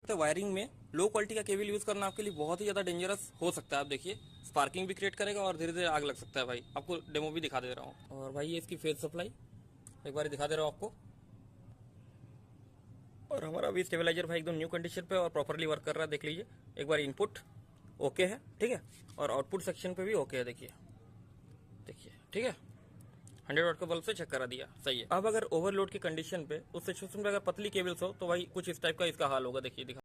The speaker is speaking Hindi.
तो वायरिंग में लो क्वालिटी का केबल यूज करना आपके लिए बहुत ही ज्यादा डेंजरस हो सकता है। आप देखिए स्पार्किंग भी क्रिएट करेगा और धीरे धीरे आग लग सकता है भाई। आपको डेमो भी दिखा दे रहा हूँ। और भाई ये इसकी फेज सप्लाई एक बार दिखा दे रहा हूँ आपको। और हमारा भी स्टेबलाइजर भाई एकदम न्यू कंडीशन पे और प्रॉपरली वर्क कर रहा है। देख लीजिए एक बार इनपुट ओके है, ठीक है, और आउटपुट सेक्शन पे भी ओके है। देखिए देखिए ठीक है, 100 वाट का बल्ब से चेक करा दिया, सही है। अब अगर ओवरलोड की कंडीशन पे उस सिचुएशन पे अगर पतली केबल्स हो तो भाई कुछ इस टाइप का इसका हाल होगा। देखिए दिखा